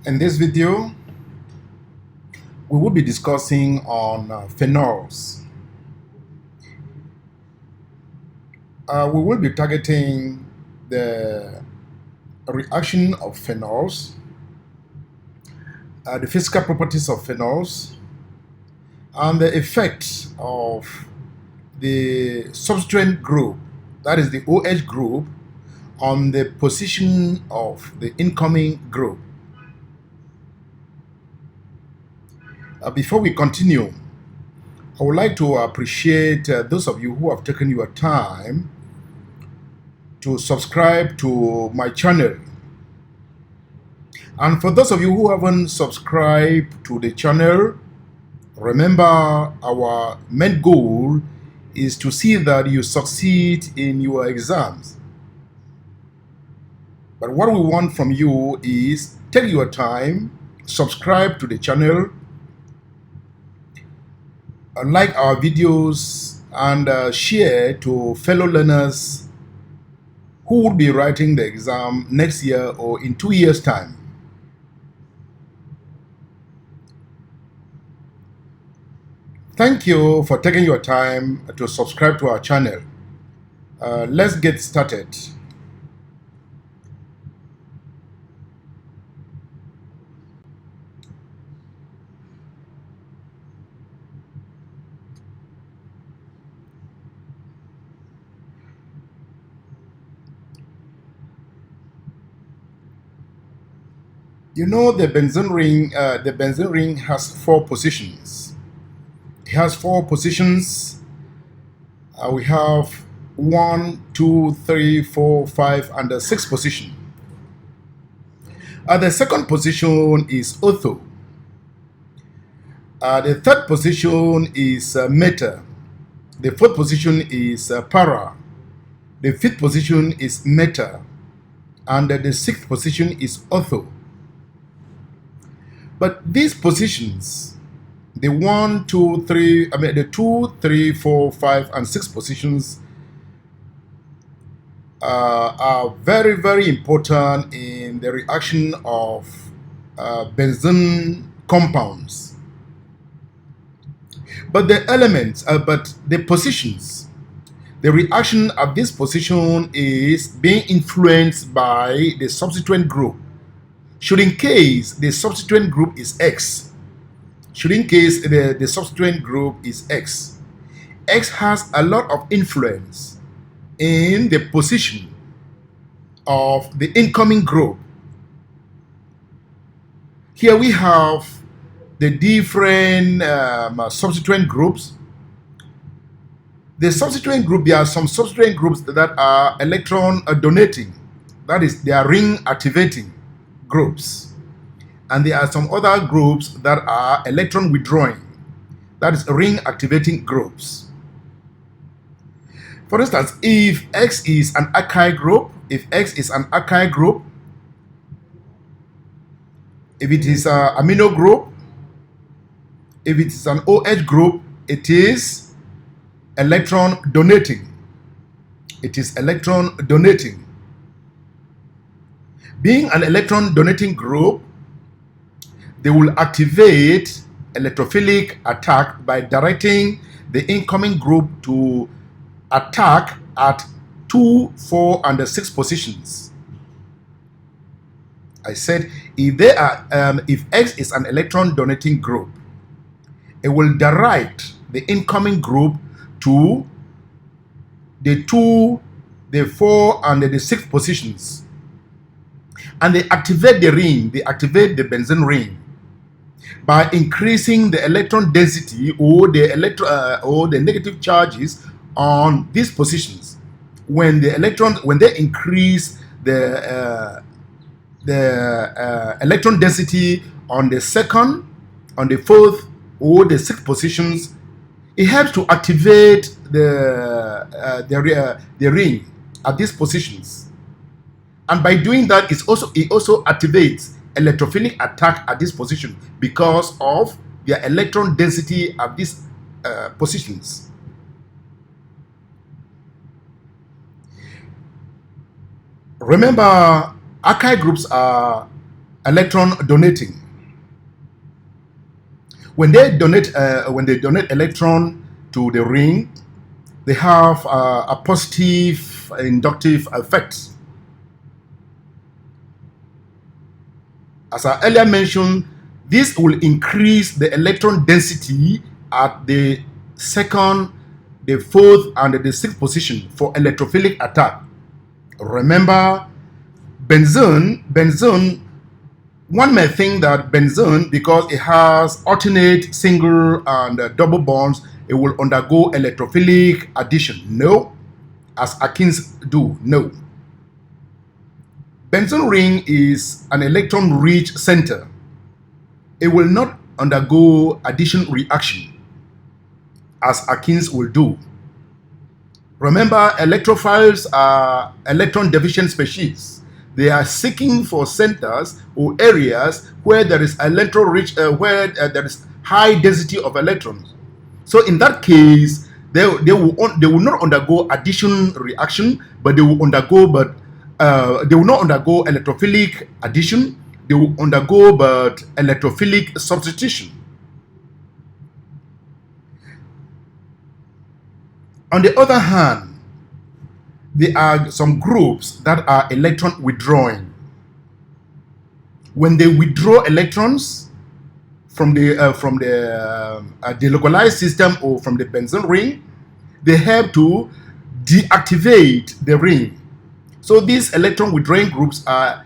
In this video, we will be discussing on phenols. We will be targeting the reaction of phenols, the physical properties of phenols, and the effect of the substituent group, that is the OH group, on the position of the incoming group. Before we continue, I would like to appreciate those of you who have taken your time to subscribe to my channel. And for those of you who haven't subscribed to the channel, remember our main goal is to see that you succeed in your exams. But what we want from you is take your time, subscribe to the channel, like our videos, and share to fellow learners who will be writing the exam next year or in 2 years' time. Thank you for taking your time to subscribe to our channel. Let's get started. You know, the Benzema ring has 4 positions. It has 4 positions. We have 1, 2, 3, 4, 5, and the 6th position. The second position is ortho. The third position is meta. The fourth position is para. The fifth position is meta. And the 6th position is ortho. But these positions, the 1, 2, 3, the 2, 3, 4, 5, and 6 positions are very, very important in the reaction of benzene compounds. But the elements, the positions, the reaction of this position is being influenced by the substituent group. Should in case the substituent group is X, the substituent group is X, X has a lot of influence in the position of the incoming group. Here we have the different substituent groups. The substituent group, there are some substituent groups that are electron donating, that is, they are ring activating groups, and there are some other groups that are electron withdrawing, that is, ring activating groups. For instance, if X is an alkyl group, if it is an amino group, if it is an OH group, it is electron donating. It is electron donating. Being an electron donating group, they will activate electrophilic attack by directing the incoming group to attack at 2, 4, and the 6 positions. I said if X is an electron donating group, it will direct the incoming group to the 2, the 4, and the 6 positions. And they activate the ring, they activate the benzene ring by increasing the electron density or the negative charges on these positions. When they increase the electron density on the 2nd, on the 4th, or the 6th positions, it helps to activate the ring at these positions. And by doing that, it also activates electrophilic attack at this position because of their electron density at these positions. Remember, alkyl groups are electron donating. When they donate electron to the ring, they have a positive inductive effect. As I earlier mentioned, this will increase the electron density at the second, the fourth, and the sixth position for electrophilic attack. Remember, benzene, one may think that benzene, because it has alternate single and double bonds, it will undergo electrophilic addition. No, as alkenes do. No. Benzene ring is an electron-rich center. It will not undergo addition reaction as alkenes will do. Remember, electrophiles are electron deficient species. They are seeking for centers or areas where there is electron-rich, where there is high density of electrons. So in that case, they will not undergo addition reaction, but they will not undergo electrophilic addition. They will undergo but electrophilic substitution. On the other hand, there are some groups that are electron withdrawing. When they withdraw electrons from the delocalized system or from the benzene ring, they help to deactivate the ring. So these electron withdrawing groups are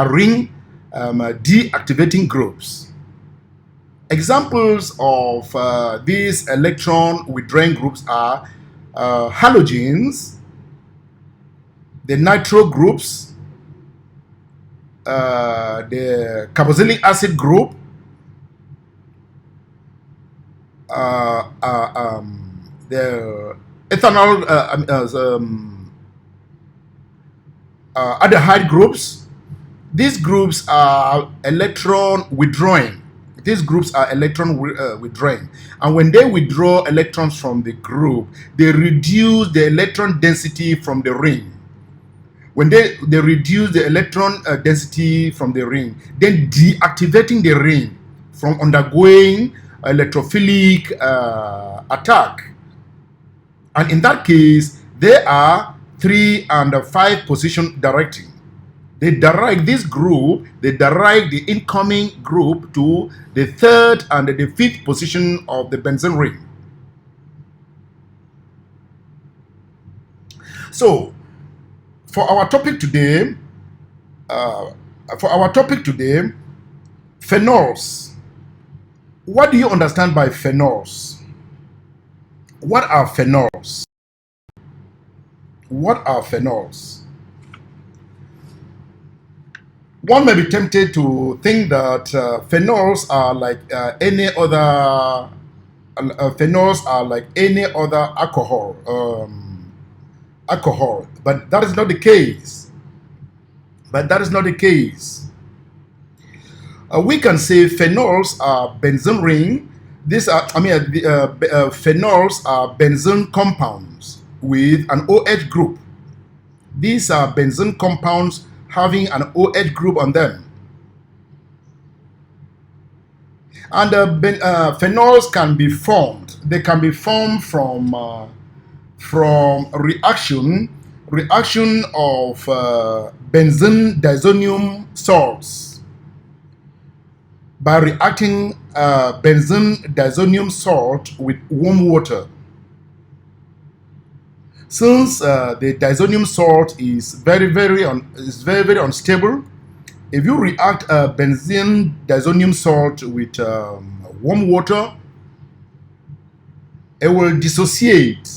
ring deactivating groups. Examples of these electron withdrawing groups are halogens, the nitro groups, the carboxylic acid group, the ethanol aldehyde groups. These groups are electron withdrawing. Withdrawing. And when they withdraw electrons from the group, they reduce the electron density from the ring. When they reduce the electron density from the ring, then deactivating the ring from undergoing electrophilic attack. And in that case, they are 3 and 5 position directing. They direct this group, they direct the incoming group to the 3rd and the 5th position of the benzene ring. So, for our topic today, phenols. What do you understand by phenols? What are phenols? What are phenols? One may be tempted to think that phenols are like any other alcohol. But that is not the case. We can say phenols are benzene ring. Phenols are benzene compounds with an OH group. These are benzene compounds having an OH group on them. And phenols can be formed. They can be formed from reaction of benzene diazonium salts. By reacting benzene diazonium salt with warm water. Since the diazonium salt is very unstable, if you react benzene diazonium salt with warm water, it will dissociate,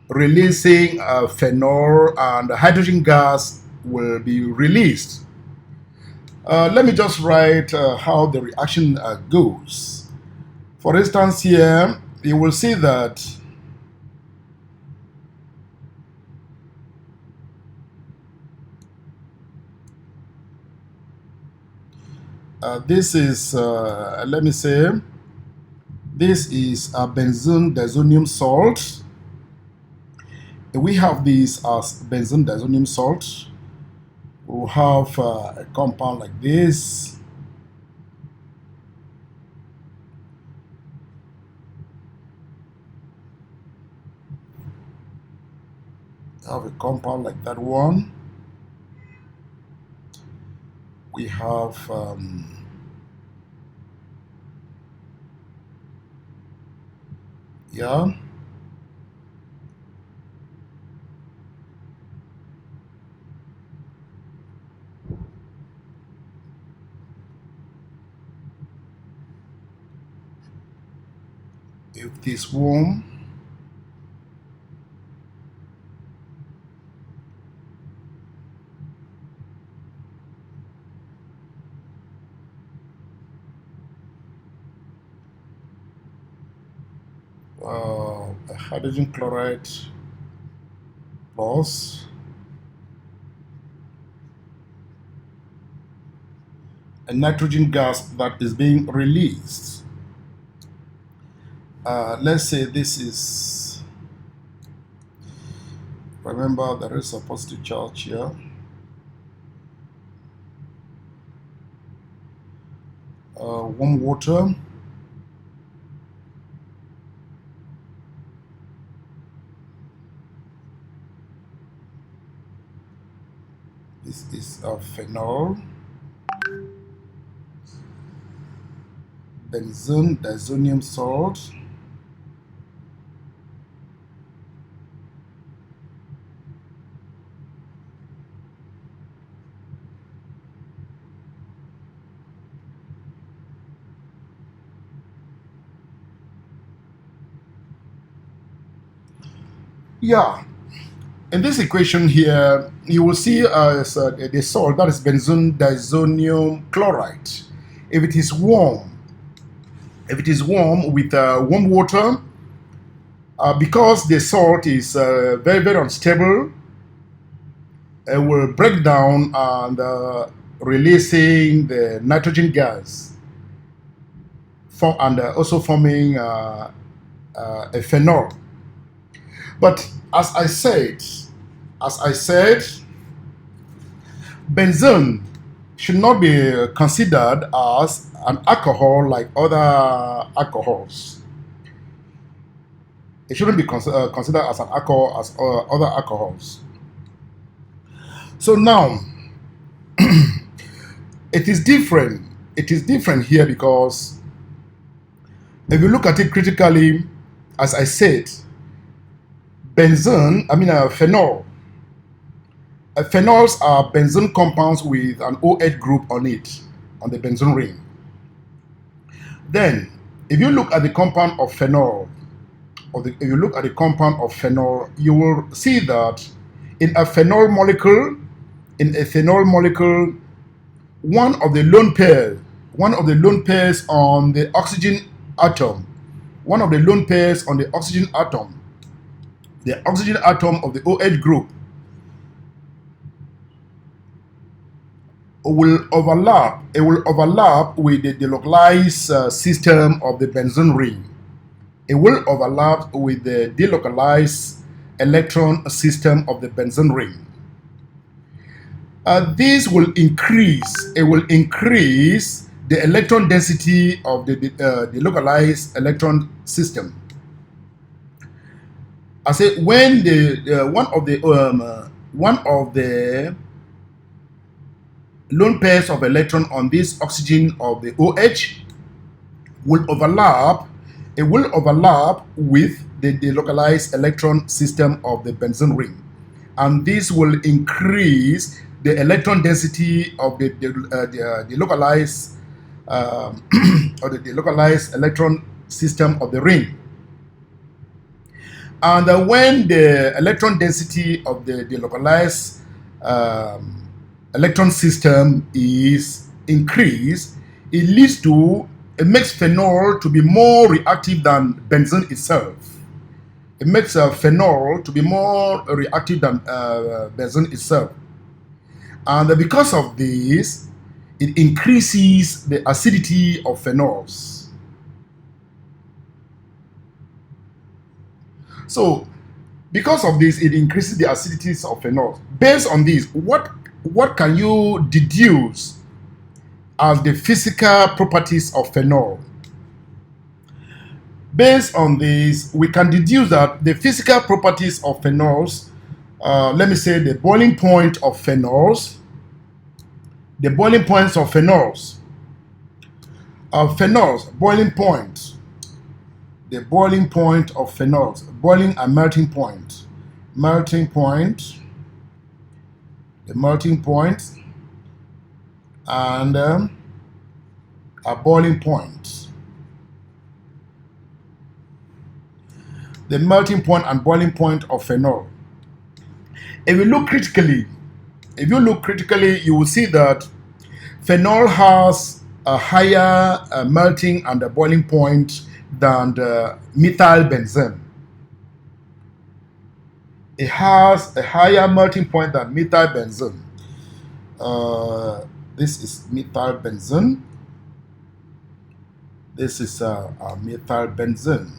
releasing phenol, and hydrogen gas will be released. Let me just write how the reaction goes. For instance, here you will see that this is, let me say, this is a benzene diazonium salt. We have this as benzene diazonium salt. we'll have a compound like this. Have a compound like that one. We have yeah, if this one, a hydrogen chloride plus a nitrogen gas that is being released. Let's say this is, remember there is a positive charge here. Warm water. This is a phenol. Benzene diazonium salt. Yeah, in this equation here, you will see the salt, that is benzene diazonium chloride. If it is warm with warm water, because the salt is very, very unstable, it will break down and releasing the nitrogen gas, and also forming a phenol. But as I said, benzene should not be considered as an alcohol like other alcohols. It shouldn't be considered as an alcohol as other alcohols. So now, it is different. It is different here because if you look at it critically, as I said, phenol. Phenols are benzene compounds with an OH group on it, on the benzene ring. Then, if you look at the compound of phenol, if you look at the compound of phenol, you will see that in a phenol molecule, one of the lone pairs on the oxygen atom, the oxygen atom of the OH group will overlap. It will overlap with the delocalized system of the benzene ring. It will overlap with the delocalized electron system of the benzene ring. This will increase. It will increase the electron density of the localized electron system. I say when one of the lone pairs of electron on this oxygen of the OH will overlap. It will overlap with the localized electron system of the benzene ring, and this will increase the electron density of the localized or the localized electron system of the ring. And when the electron density of the localized electron system is increased, it leads to, it makes phenol to be more reactive than benzene itself. It makes phenol to be more reactive than benzene itself. And because of this, it increases the acidity of phenols. So, because of this, it increases the acidities of phenols. Based on this, what what can you deduce as the physical properties of phenol? Based on this, we can deduce that the physical properties of phenols, let me say the boiling point of phenols, the boiling points of phenols, boiling point, the boiling point of phenols, boiling and melting point, melting point, the melting point, and a boiling point. The melting point and boiling point of phenol. If you look critically, you will see that phenol has a higher melting and a boiling point than the methyl benzene. It has a higher melting point than methyl benzene. This is methyl benzene. This is a methyl benzene.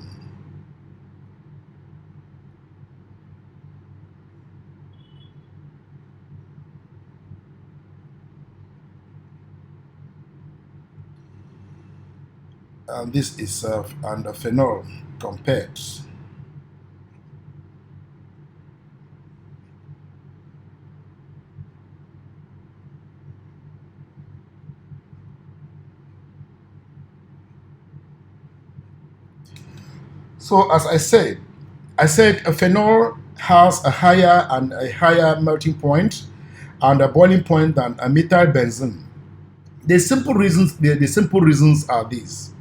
And this is and phenol compared. So as I said a phenol has a higher melting point and a boiling point than a methyl benzene. The simple reasons are these.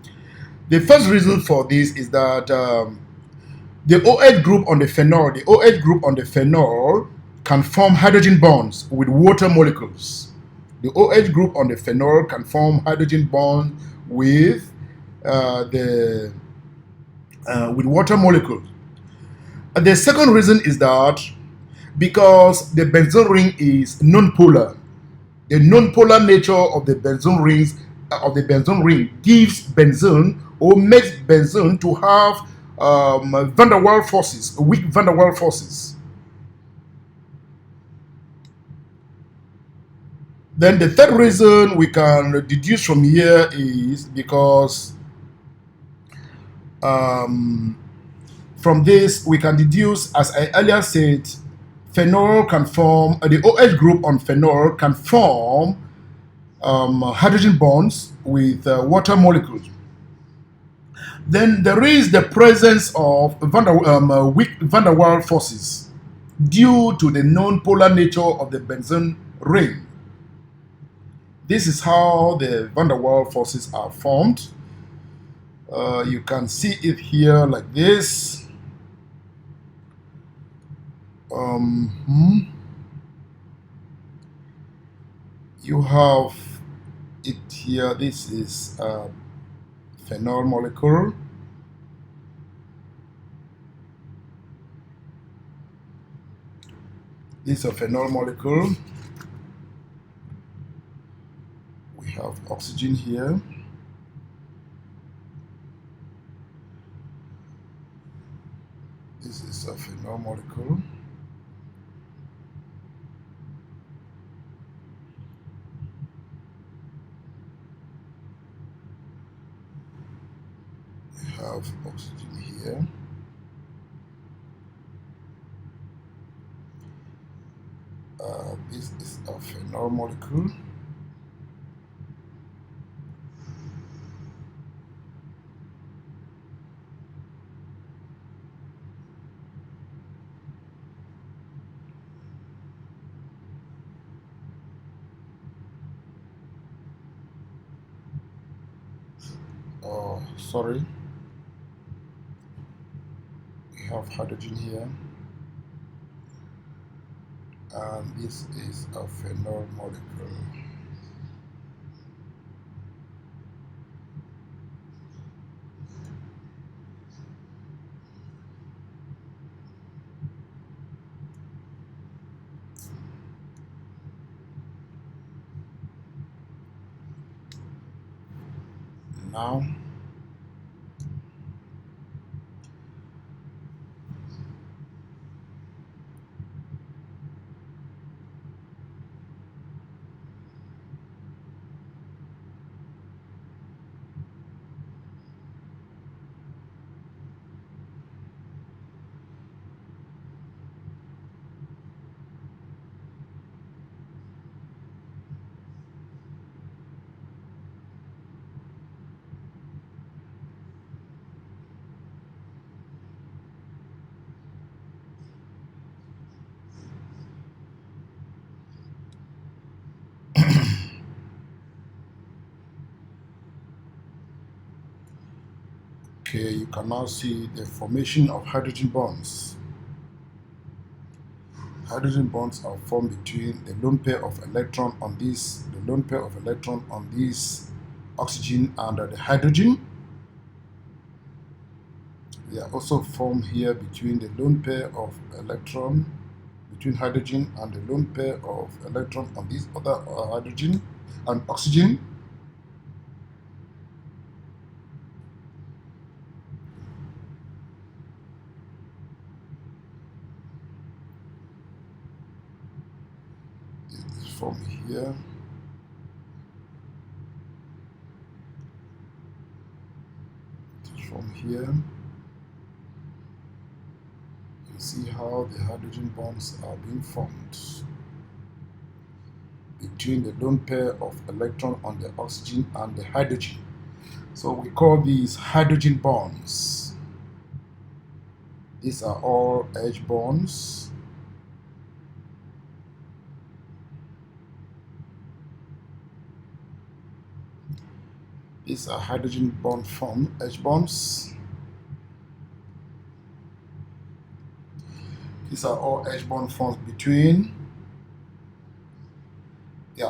The first reason for this is that the OH group on the phenol can form hydrogen bonds with water molecules. The OH group on the phenol can form hydrogen bonds with with water molecules. The second reason is that because the benzene ring is non-polar, the non-polar nature of the benzene ring gives benzene or makes benzene to have van der Waals forces, weak van der Waals forces. Then the third reason we can deduce from here is because from this we can deduce, as I earlier said, phenol can form, the OH group on phenol can form hydrogen bonds with water molecules. Then there is the presence of weak van der Waals forces due to the non-polar nature of the benzene ring. This is how the van der Waals forces are formed. You can see it here like this. You have it here. This is a phenol molecule. This is a phenol molecule. We have oxygen here. This is a phenol molecule. We have oxygen here. This is a phenol molecule. Oh, sorry. We have hydrogen here. And this is a phenol molecule. Now Okay, you can now see the formation of hydrogen bonds. Hydrogen bonds are formed between the lone pair of electron on this, oxygen and the hydrogen. They are also formed here between the lone pair of electron, between hydrogen and the lone pair of electron on this other hydrogen and oxygen. It's formed here. It's formed here. You see how the hydrogen bonds are being formed between the lone pair of electron on the oxygen and the hydrogen. So we call these hydrogen bonds. These are all H bonds. These are hydrogen bond formed H bonds. These are all H bond forms between.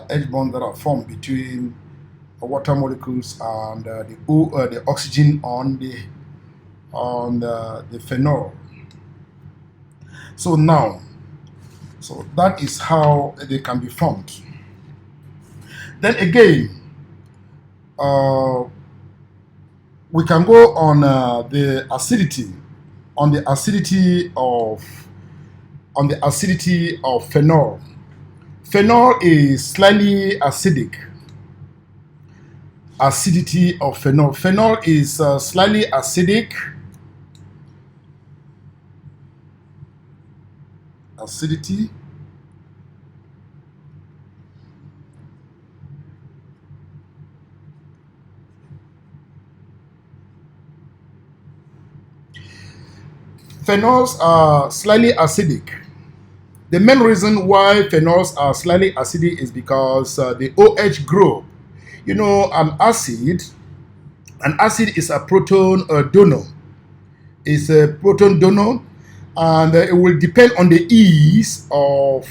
H bonds that are formed between water molecules and the oxygen on the phenol. So now, that is how they can be formed. Then again, we can go on the acidity of phenol. Phenol is slightly acidic. Acidity of phenol. Phenol is slightly acidic. Acidity. Phenols are slightly acidic. The main reason why phenols are slightly acidic is because the OH group, an acid is a proton donor. It's a proton donor, and it will depend on the ease of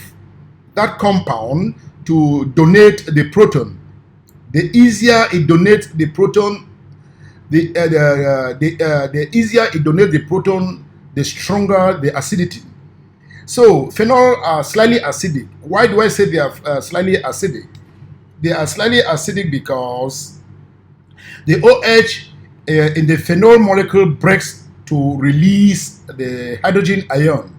that compound to donate the proton. The easier it donates the proton, the easier it donates the proton, the stronger the acidity. So phenol are slightly acidic. Why do I say they are slightly acidic? They are slightly acidic because the OH in the phenol molecule breaks to release the hydrogen ion.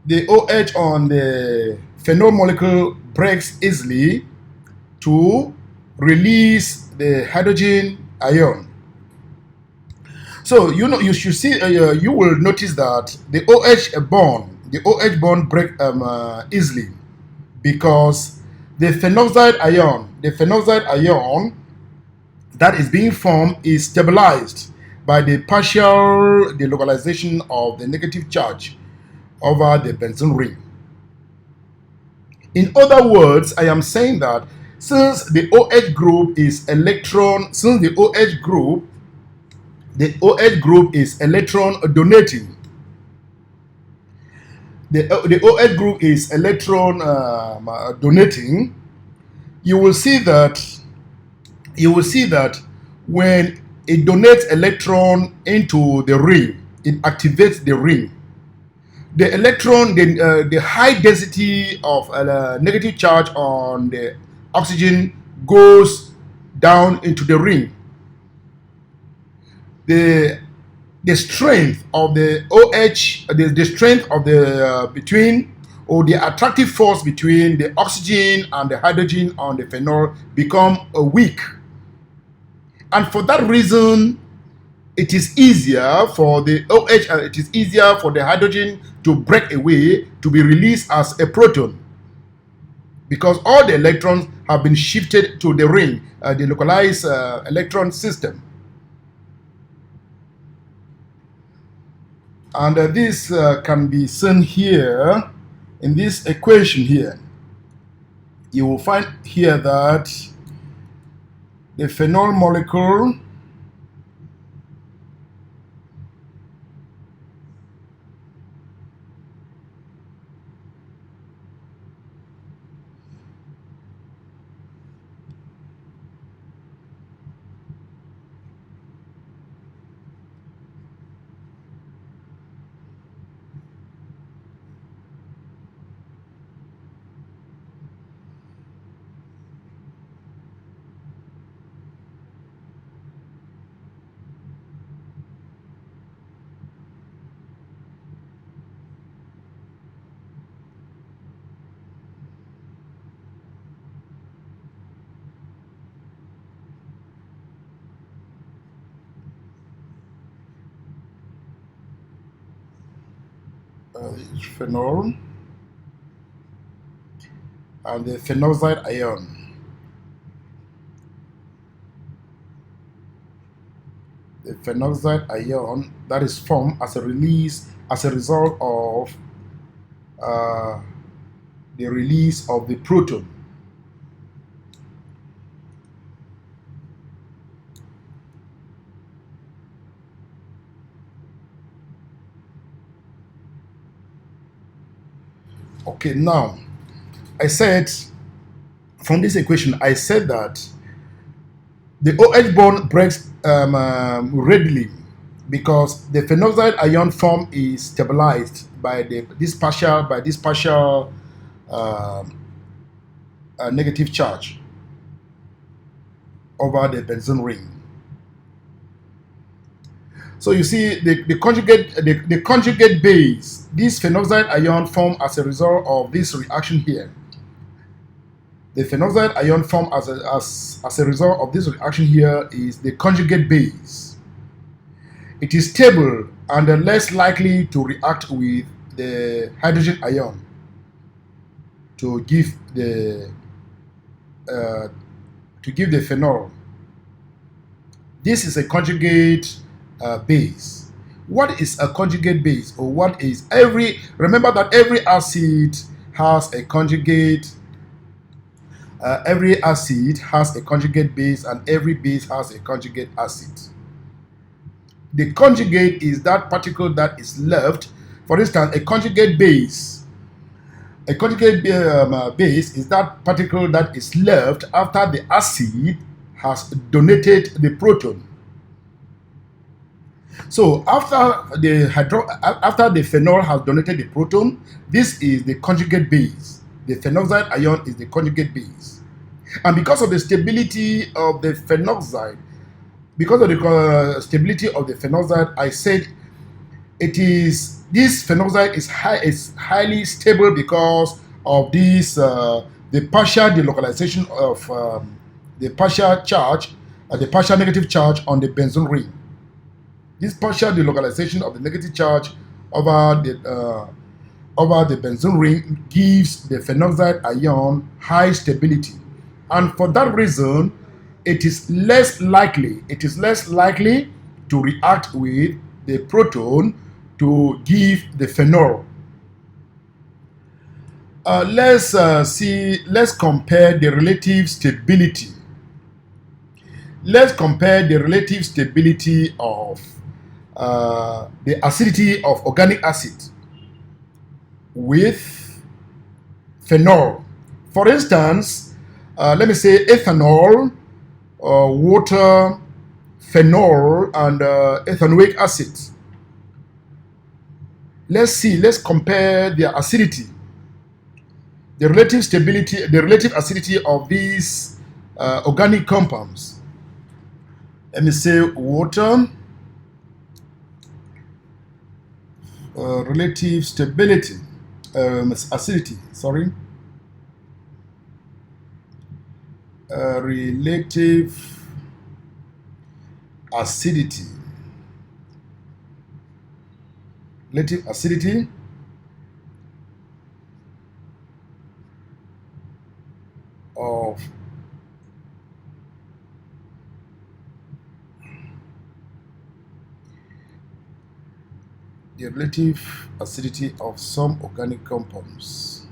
The OH on the phenol molecule breaks easily to release the hydrogen ion. So you should see. You will notice that the OH bond break easily because the phenoxide ion that is being formed is stabilized by the partial delocalization of the negative charge over the Benzema ring. In other words, I am saying that since the OH group is electron donating. The OH group is electron donating. You will see that when it donates electron into the ring, it activates the ring. The electron, the high density of negative charge on the oxygen goes down into the ring. The strength of the OH, the strength of the the attractive force between the oxygen and the hydrogen on the phenol become weak. And for that reason, it is easier for the OH, it is easier for the hydrogen to break away, to be released as a proton, because all the electrons have been shifted to the ring, the localized electron system. And this can be seen here in this equation here. You will find here that The phenol molecule phenol and the phenoxide ion. The phenoxide ion that is formed as a result of the release of the proton. Okay, now I said from this equation, I said that the OH bond breaks readily because the phenoxide ion form is stabilized by this partial negative charge over the Benzema ring. So you see the conjugate base, this phenoxide ion form as a result of this reaction here. The phenoxide ion formed as a result of this reaction here is the conjugate base. It is stable and less likely to react with the hydrogen ion to give the phenol. This is a conjugate base. What is a conjugate base, or what is remember that every acid has a conjugate. Every acid has a conjugate base and every base has a conjugate acid. The conjugate is that particle that is left. For instance, a conjugate base base is that particle that is left after the acid has donated the proton. So after the phenol has donated the proton, this is the conjugate base. The phenoxide ion is the conjugate base. And because of the stability of the phenoxide, I said this phenoxide is highly stable because of this the partial delocalization of the partial charge, the partial negative charge on the Benzema ring. This partial delocalization of the negative charge over the Benzema ring gives the phenoxide ion high stability, and for that reason, it is less likely to react with the proton to give the phenol. Let's compare the relative stability. Let's compare the relative stability of the acidity of organic acid with phenol. For instance, let me say ethanol, water, phenol, and ethanoic acid. Let's compare their acidity, the relative stability, the relative acidity of these organic compounds. Let me say water, relative stability, acidity, sorry. Relative acidity. Relative acidity of the relative acidity of some organic compounds.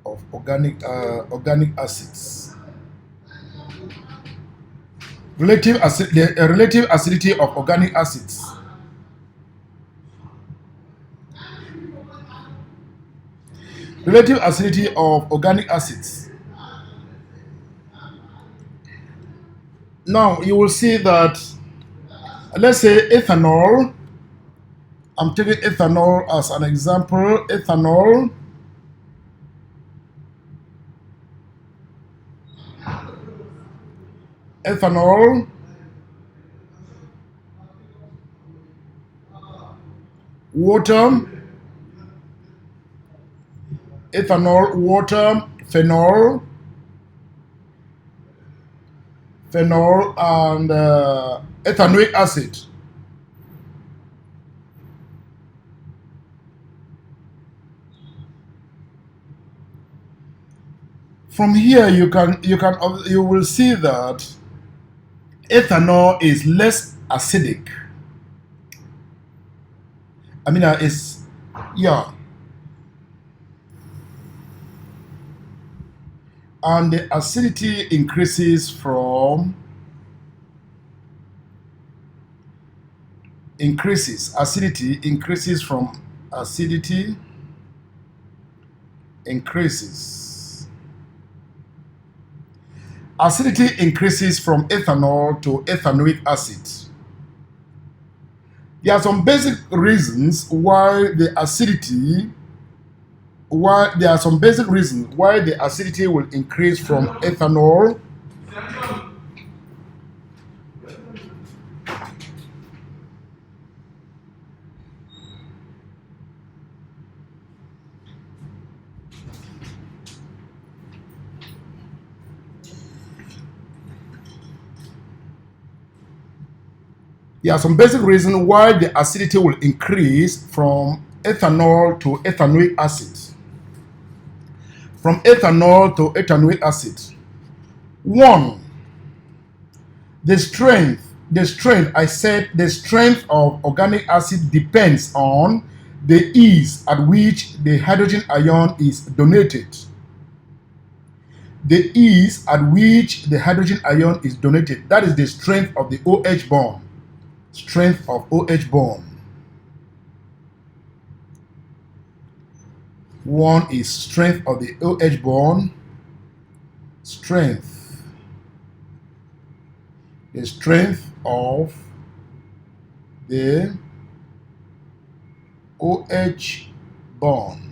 of organic acids. The relative acidity of organic acids. Relative acidity of organic acids. Now you will see that, let's say ethanol. I'm taking ethanol as an example. Ethanol, water, phenol, and ethanoic acid. From here, you will see that ethanol is less acidic. I mean, and the acidity increases from acidity increases from ethanol to ethanoic acid. There are some basic reasons why the acidity will increase from ethanol There are some basic reasons why the acidity will increase from ethanol to ethanoic acid. From ethanol to ethanoic acid. One, the strength of organic acid depends on the ease at which the hydrogen ion is donated. The ease at which the hydrogen ion is donated. That is the strength of the OH bond. Strength of OH bond. One is strength of the OH bond. Strength. The strength of the OH bond.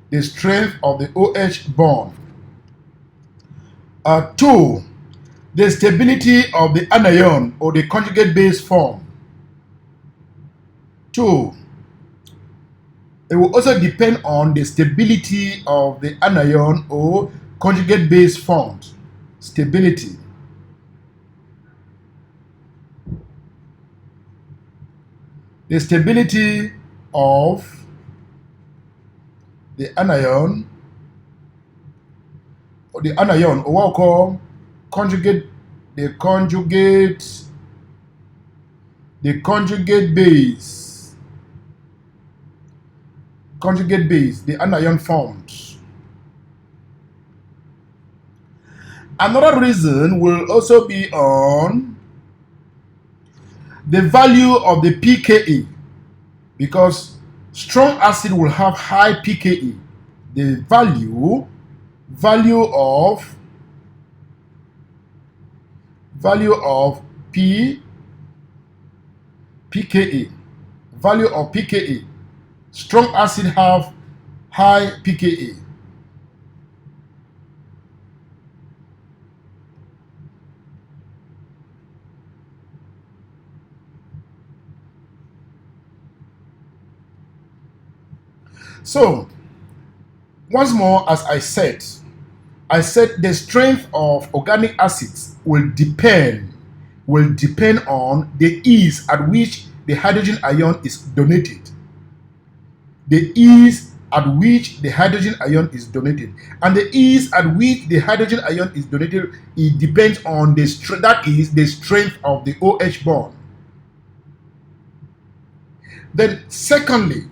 The strength of the OH bond. 2. The stability of the anion or the conjugate base form. 2. It will also depend on the stability of the anion or conjugate base formed. Stability. The stability of the anion or what we call conjugate base, the anion formed. Another reason will also be on the value of the pKa, because strong acid will have high pKa. The value of pKa. Value of pKa. Strong acid have high pKa. So, once more, as I said the strength of organic acids will depend on the ease at which the hydrogen ion is donated. The ease at which the hydrogen ion is donated. And the ease at which the hydrogen ion is donated, it depends on the strength of the OH bond. Then secondly,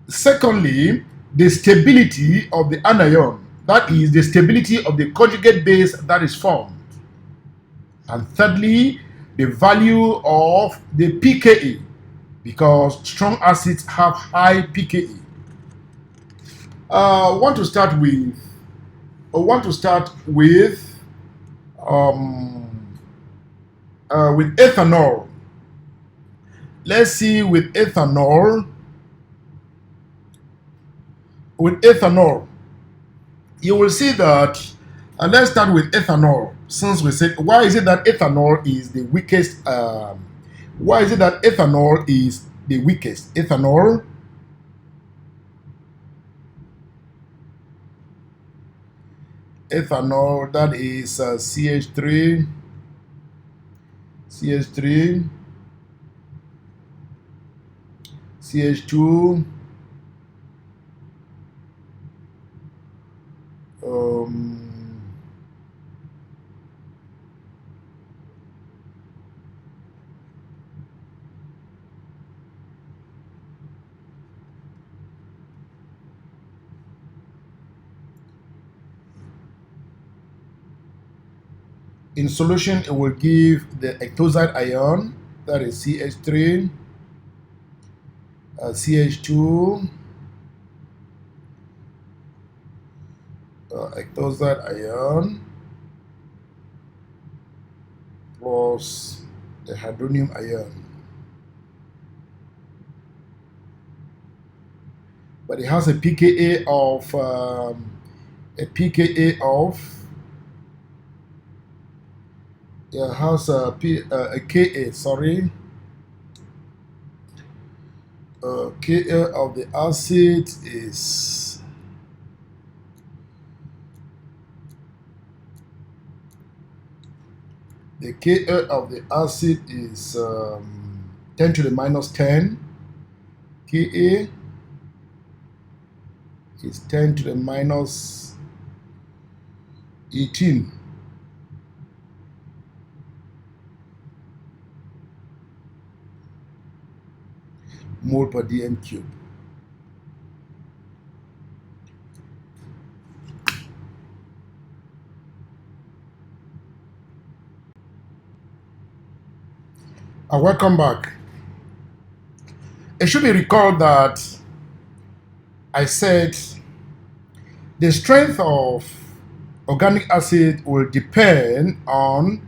Secondly, the stability of the anion, that is the stability of the conjugate base that is formed. And thirdly, the value of the pKa, because strong acids have high pKa. I want to start with ethanol. Let's see with ethanol. With ethanol, you will see that, and let's start with ethanol. Since we said, why is it that ethanol is the weakest? Why is it that ethanol is the weakest? Ethanol that is CH3, CH2, in solution, it will give the ectoside ion, that is CH3, CH2, ectoside ion, plus the hydronium ion. But it has a pKa of it has a Ka, sorry, Ka of the acid is the Ka of the acid is 10 to the minus 10. Ka is 10 to the minus 18. Mole per dm cube. Welcome back. It should be recalled that I said the strength of organic acid will depend on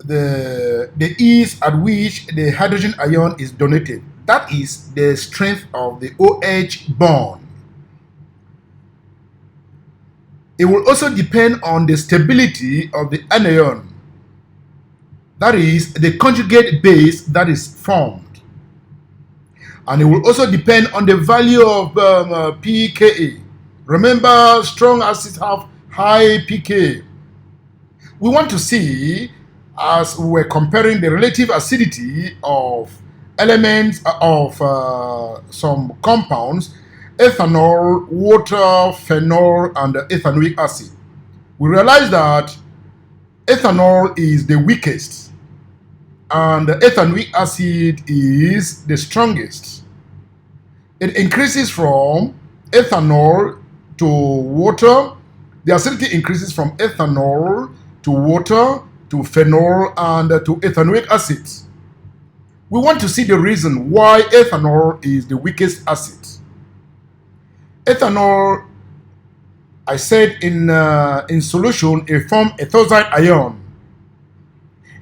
the ease at which the hydrogen ion is donated. That is the strength of the OH bond. It will also depend on the stability of the anion. That is the conjugate base that is formed. And it will also depend on the value of pKa. Remember, strong acids have high pKa. We want to see, as we're comparing the relative acidity of elements of some compounds, ethanol, water, phenol, and ethanoic acid. We realize that ethanol is the weakest and the ethanoic acid is the strongest. It increases from ethanol to water. The acidity increases from ethanol to water to phenol and to ethanoic acid. We want to see the reason why ethanol is the weakest acid. Ethanol, I said in solution, it forms ethanoxide ion.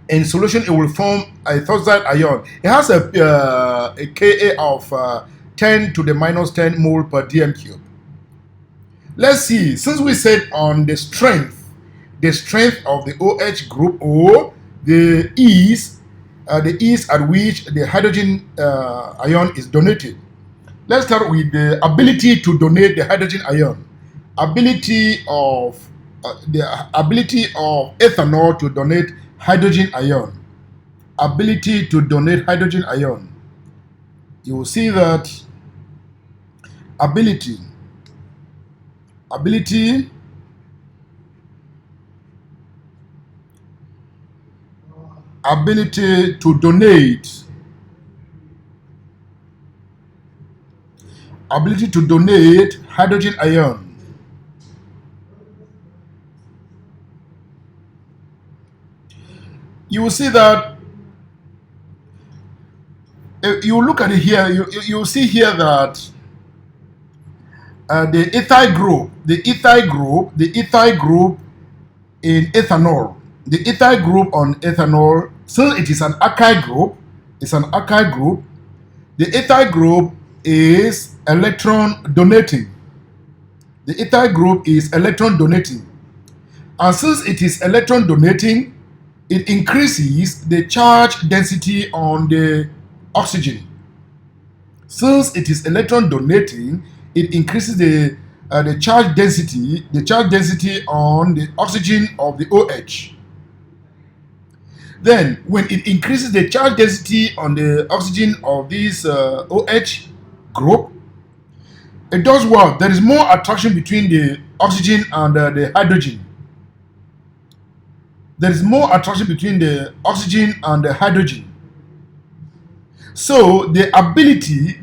In solution, it will form ethanoxide ion. It has a Ka of 10 to the minus 10 mole per dm cube. Let's see, since we said on the strength of the OH group O, the ease at which the hydrogen ion is donated. Let's start with the ability to donate the hydrogen ion. The ability of ethanol to donate hydrogen ion. Ability to donate hydrogen ion. You will see that ability to donate ability to donate hydrogen ion. You will see that you look at it here, you see here that the ethyl group in ethanol, the ethyl group on ethanol, since it is an alkyl group, the ethyl group is electron donating. The ethyl group is electron donating. And since it is electron donating, it increases the charge density on the oxygen. Since it is electron donating, it increases the charge density on the oxygen of the OH. Then, when it increases the charge density on the oxygen of this OH group, it does what? There is more attraction between the oxygen and the hydrogen. There is more attraction between the oxygen and the hydrogen. So the ability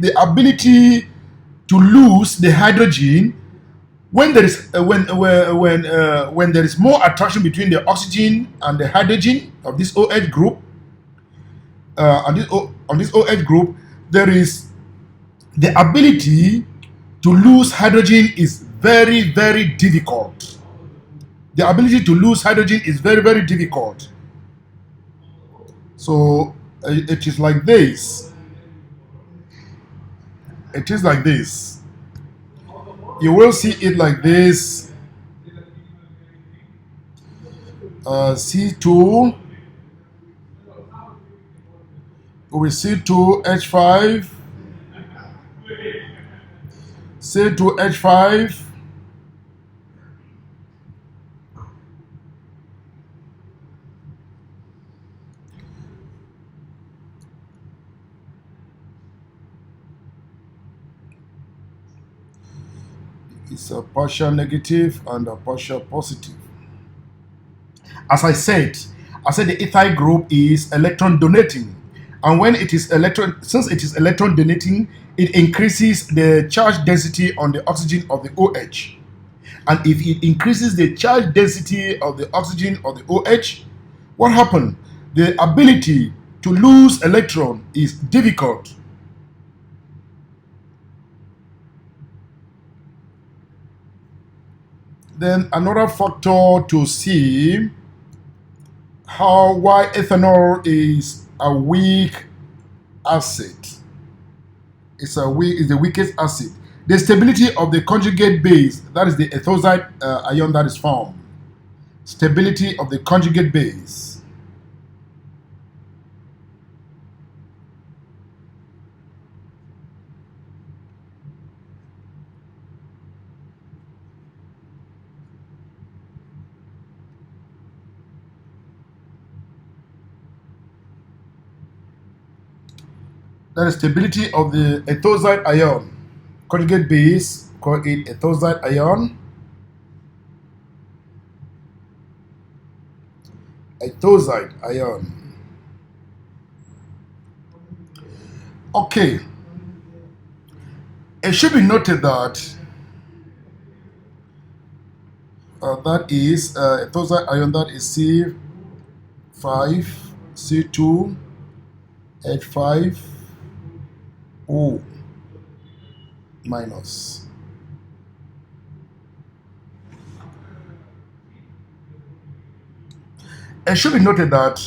to lose the hydrogen when there is when there is more attraction between the oxygen and the hydrogen of this OH group, on this OH group, there is the ability to lose hydrogen is very, very difficult. The ability to lose hydrogen is very, very difficult. So it is like this. It is like this. You will see it like this. C2 with C2H5, C2H5, it's a partial negative and a partial positive. As I said the ethyl group is electron donating, and when it is since it is electron donating, it increases the charge density on the oxygen of the OH. And if it increases the charge density of the oxygen of the OH, what happens? The ability to lose electron is difficult. Then another factor to see why ethanol is a weak acid. It's the weakest acid. The stability of the conjugate base, that is the ethoside ion that is formed. Stability of the conjugate base. That is stability of the ethoside ion. Conjugate base, call it ethoside ion. Ethoside ion. Okay. It should be noted that that is ethoside ion, that is C5, C2, H5, O minus. It should be noted that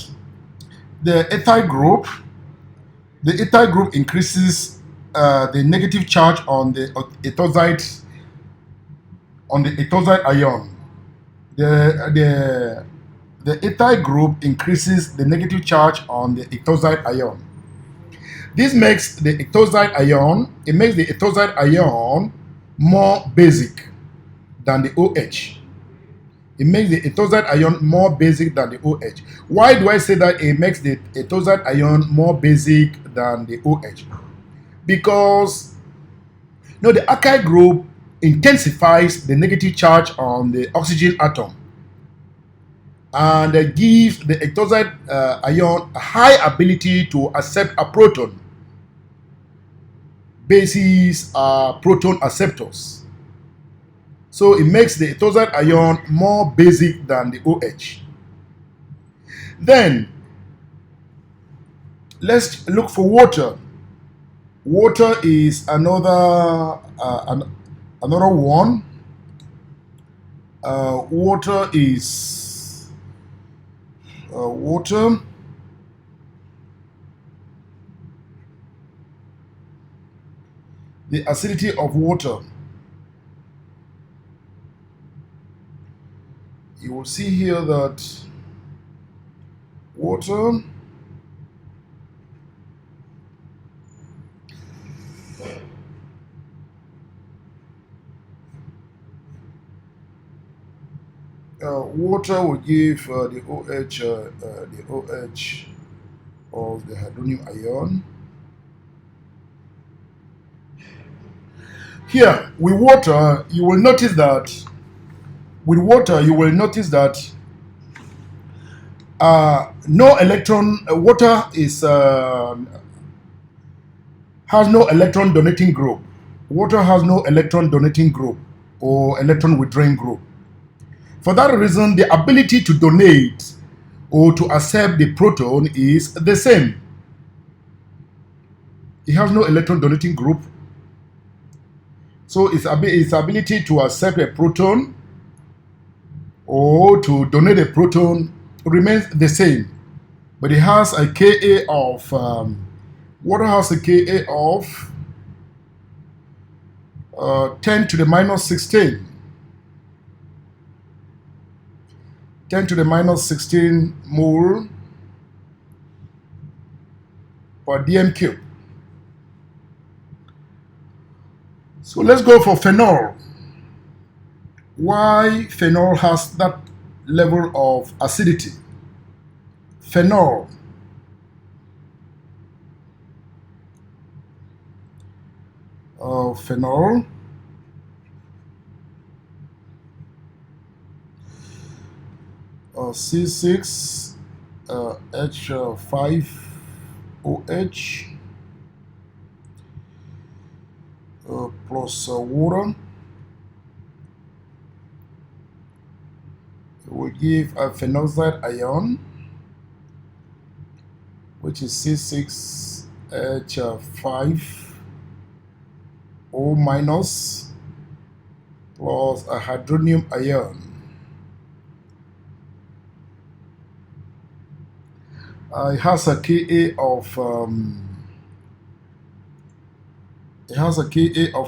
the ethyl group increases the negative charge on the ethoside ion. The ethyl group increases the negative charge on the ethoside ion. This makes the ethoside ion more basic than the OH. It makes the ethoside ion more basic than the OH. Why do I say that it makes the ethoside ion more basic than the OH? Because the alkyl group intensifies the negative charge on the oxygen atom and gives the ethoside ion a high ability to accept a proton bases are proton acceptors. So it makes the ethanoic ion more basic than the OH. Then let's look for water. Water is another another one. Water is water. The acidity of water. You will see here that water water will give the OH of the hydrogen ion. Here, with water, you will notice that no electron. Water is has no electron donating group. Water has no electron donating group or electron withdrawing group. For that reason, the ability to donate or to accept the proton is the same. It has no electron donating group. So its ability to accept a proton or to donate a proton remains the same. But it has a Ka of, water has a Ka of 10 to the minus 16. 10 to the minus 16 mole per dm cube. So let's go for phenol. Why phenol has that level of acidity? Phenol. Phenol. C6 H5OH plus water. It will give a Phenoxide Ion, which is C6H5O minus plus a hydronium ion. It has a Ka of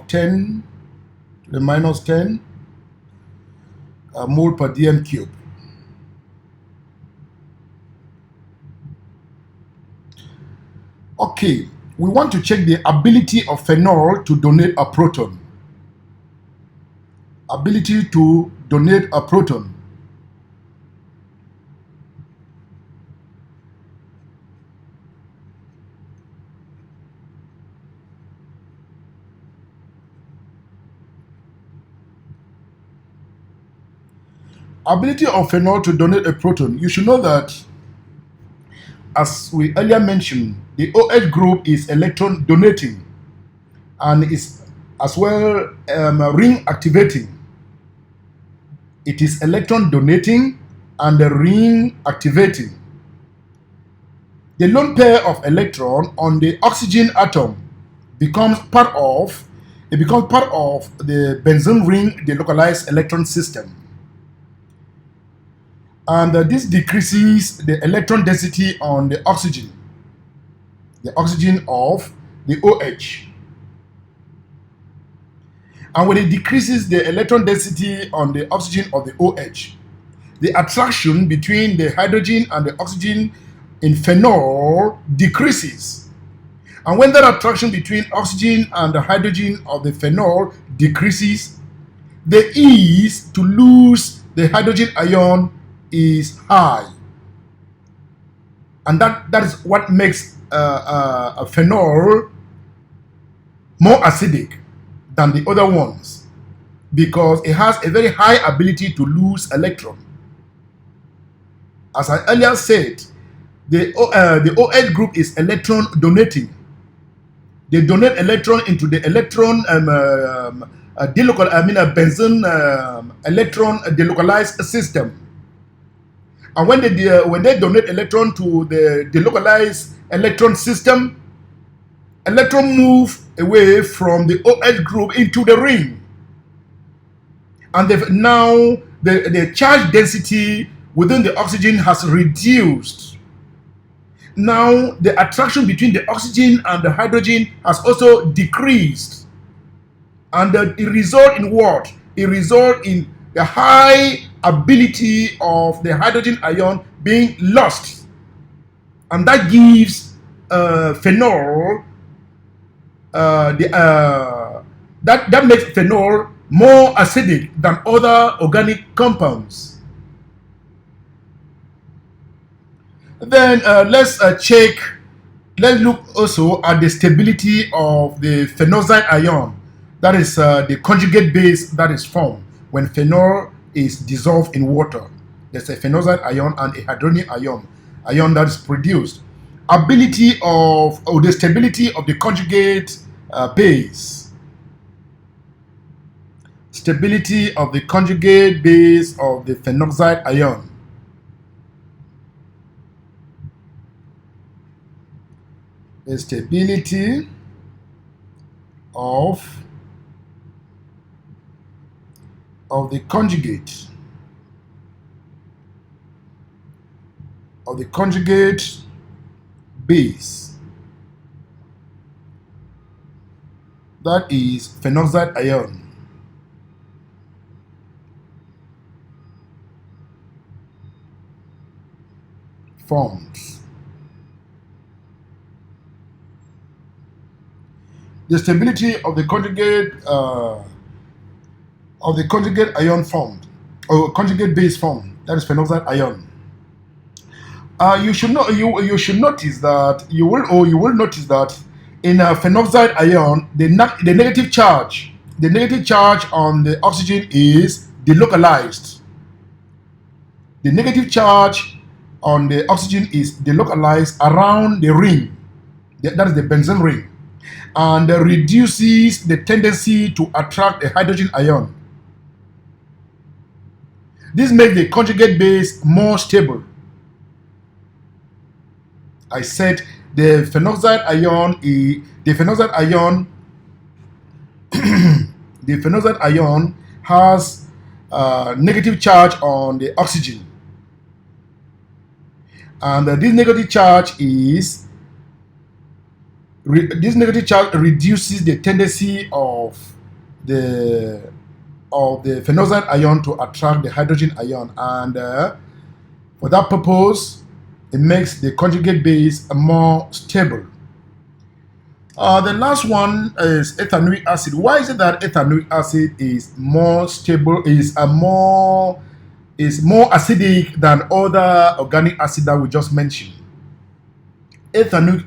10 to the minus 10 mole per dm cube. Okay, we want to check the ability of phenol to donate a proton. Ability to donate a proton. Ability of phenol to donate a proton. You should know that, as we earlier mentioned, the OH group is electron donating and is as well ring activating. It is electron donating and the ring activating. The lone pair of electron on the oxygen atom becomes part of the Benzema Ring delocalized electron system. And this decreases the electron density on the oxygen of the OH. And when it decreases the electron density on the oxygen of the OH, the attraction between the hydrogen and the oxygen in phenol decreases. And when that attraction between oxygen and the hydrogen of the phenol decreases, the ease to lose the hydrogen ion is high, and that is what makes a phenol more acidic than the other ones, because it has a very high ability to lose electron. As I earlier said, the OH group is electron donating. they donate electron into the electron benzene electron delocalized system. And when they donate electron to the delocalized electron system, electron move away from the OH group into the ring. And now the charge density within the oxygen has reduced. Now the attraction between the oxygen and the hydrogen has also decreased. And it results in what? It results in the high ability of the hydrogen ion being lost. And that gives phenol, that makes phenol more acidic than other organic compounds. Then let's look also at the stability of the phenoxide ion. That is the conjugate base that is formed when phenol is dissolved in water. There's a phenoxide ion and a hydrogen ion that is produced. Ability of, or the stability of the conjugate base. Stability of the conjugate base of the phenoxide ion. The stability of the conjugate base, that is phenoxide ion, forms. The stability of the conjugate ion formed, or conjugate base formed, that is phenoxide ion. You should notice that you will notice that in a phenoxide ion, the negative charge on the oxygen is delocalized. The negative charge on the oxygen is delocalized around the ring, that is the Benzema ring, and reduces the tendency to attract a hydrogen ion. This makes the conjugate base more stable. I said the phenoxide ion has negative charge on the oxygen, and this negative charge reduces the tendency of the phenoxide ion to attract the hydrogen ion, and for that purpose, it makes the conjugate base more stable. The last one is ethanoic acid. Why is it that ethanoic acid is more stable, is more acidic than other organic acid that we just mentioned? Ethanoic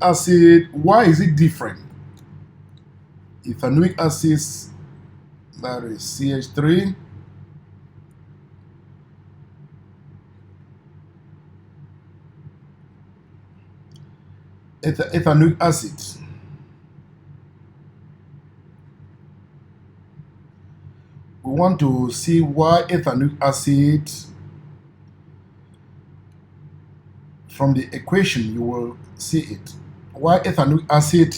acid, why is it different? Ethanoic acid, that is CH3. Ethanoic acid. We want to see why ethanoic acid. From the equation, you will see it. Why ethanoic acid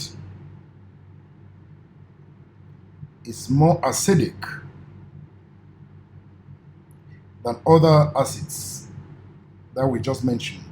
is more acidic than other acids that we just mentioned.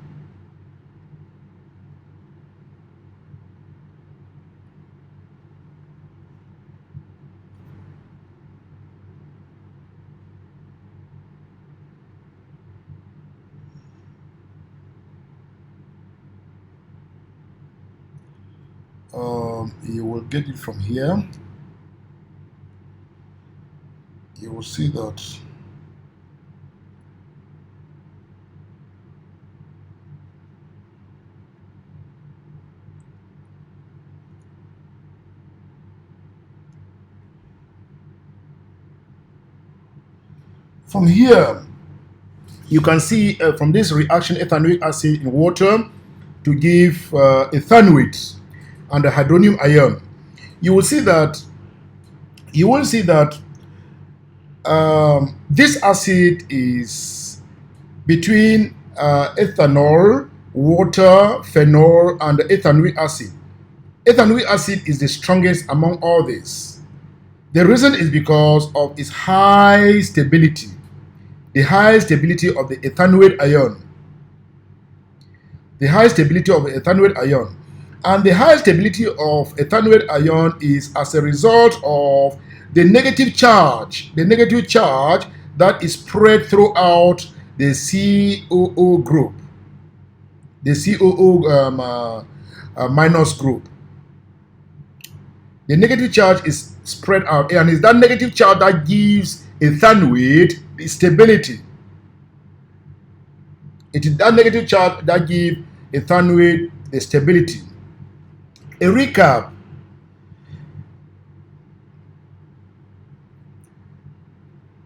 You will get it from here. You will see that from here you can see from this reaction ethanoic acid in water, to give ethanoate and the hydronium ion, you will see that this acid is between ethanol, water, phenol, and ethanoic acid. Ethanoic acid is the strongest among all these. The reason is because of its high stability, the high stability of the ethanoate ion. The high stability of the ethanoate ion. And the high stability of ethanoate ion is as a result of the negative charge that is spread throughout the COO group, the COO minus group. The negative charge is spread out, and it's that negative charge that gives ethanoate the stability. It is that negative charge that gives ethanoate the stability. A recap.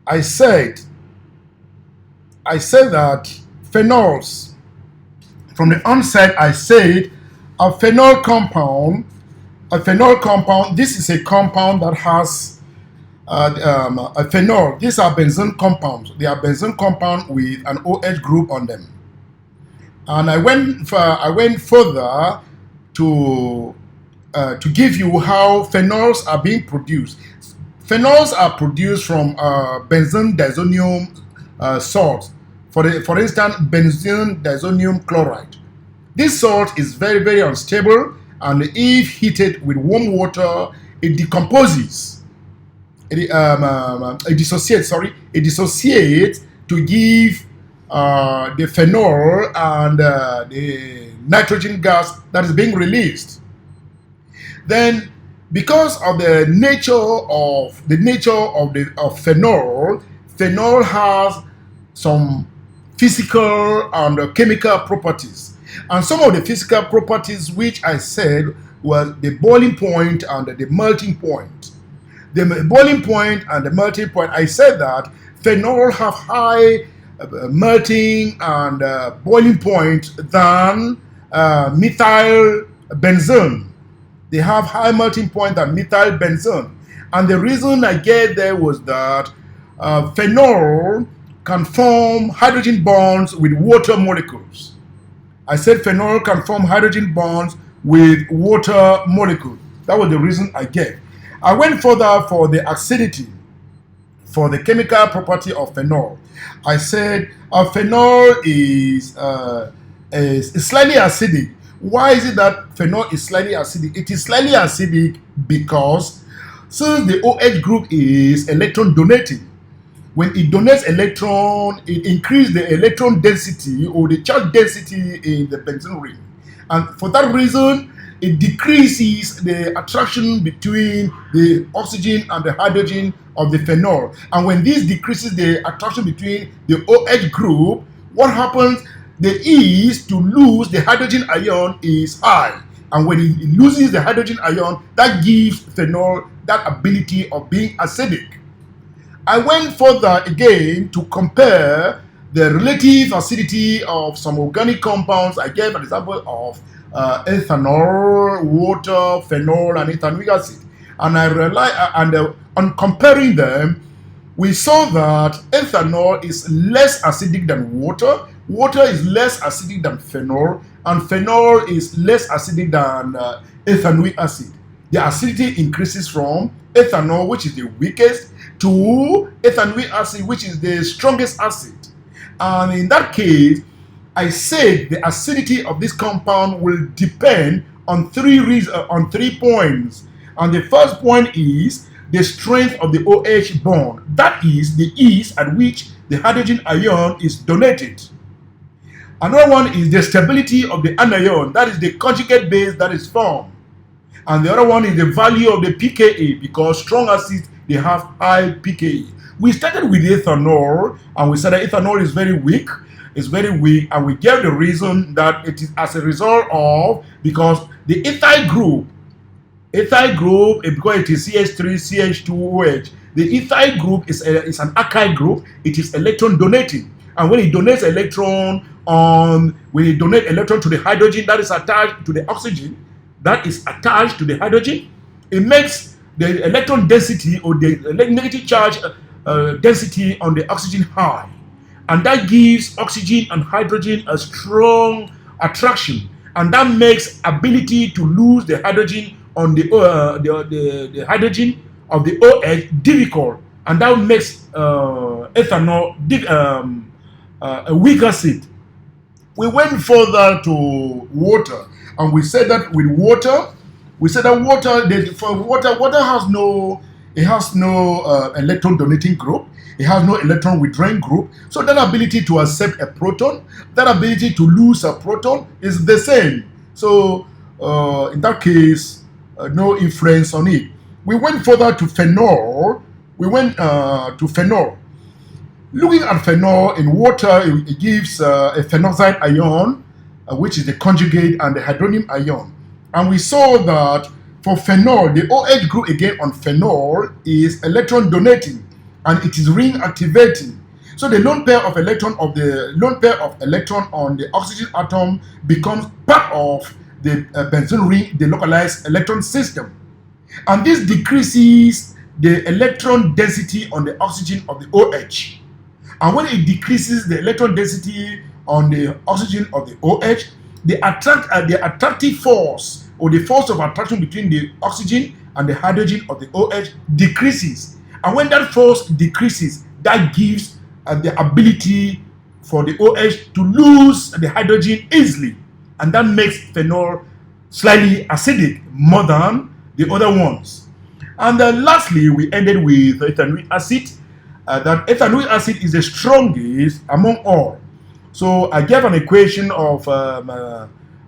I said that phenols, from the onset I said a phenol compound, this is a compound that has a phenol. These are benzene compounds. They are benzene compound with an OH group on them. And I went further to give you how phenols are being produced. Phenols are produced from benzene diazonium salts. For instance, benzene diazonium chloride. This salt is very, very unstable, and if heated with warm water, it decomposes. It dissociates to give the phenol and the nitrogen gas that is being released. Then, because of the nature of phenol has some physical and chemical properties. And some of the physical properties which I said was the boiling point and the melting point. The boiling point and the melting point, I said that phenol have high melting and boiling point than methyl benzene. They have high melting point than methyl benzene. And the reason I gave there was that phenol can form hydrogen bonds with water molecules. I said phenol can form hydrogen bonds with water molecules. That was the reason I gave. I went further for the acidity, for the chemical property of phenol. I said phenol is slightly acidic. Why is it that phenol is slightly acidic? It is slightly acidic because since the OH group is electron donating, when it donates electron, it increases the electron density or the charge density in the benzene ring. And for that reason, it decreases the attraction between the oxygen and the hydrogen of the phenol. And when this decreases the attraction between the OH group, what happens? The ease to lose the hydrogen ion is high. And when it loses the hydrogen ion, that gives phenol that ability of being acidic. I went further again to compare the relative acidity of some organic compounds. I gave an example of ethanol, water, phenol, and ethanoic acid. And I realized, on comparing them, we saw that ethanol is less acidic than water. Water is less acidic than phenol, and phenol is less acidic than ethanoic acid. The acidity increases from ethanol, which is the weakest, to ethanoic acid, which is the strongest acid. And in that case, I said the acidity of this compound will depend on three points. And the first point is the strength of the OH bond. That is the ease at which the hydrogen ion is donated. Another one is the stability of the anion. That is the conjugate base that is formed. And the other one is the value of the pKa, because strong acids, they have high pKa. We started with ethanol, and we said that ethanol is very weak. It's very weak, and we gave the reason that it is as a result of, because the ethyl group, because it is CH3, CH2OH, the ethyl group is an alkyl group. It is electron donating. And when it donates electron when it donates electron to the hydrogen that is attached to the oxygen that is attached to the hydrogen, it makes the electron density or the negative charge density on the oxygen high, and that gives oxygen and hydrogen a strong attraction, and that makes ability to lose the hydrogen on the hydrogen of the OH difficult, and that makes ethanol a weak acid. We went further to water, and we said that with water, water has no electron donating group. It has no electron withdrawing group. So that ability to accept a proton, that ability to lose a proton is the same. So in that case, no influence on it. We went further to phenol. We went to phenol. Looking at phenol in water, it gives a phenoxide ion, which is the conjugate, and the hydronium ion. And we saw that for phenol, the OH group again on phenol is electron donating, and it is ring activating. So the lone pair of electron on the oxygen atom becomes part of the Benzene ring delocalized electron system, and this decreases the electron density on the oxygen of the OH. And when it decreases the electron density on the oxygen of the OH, the attractive force, or the force of attraction between the oxygen and the hydrogen of the OH decreases. And when that force decreases, that gives the ability for the OH to lose the hydrogen easily. And that makes phenol slightly acidic more than the other ones. And lastly, we ended with ethanoic acid. That ethanoic acid is the strongest among all. So I gave an equation of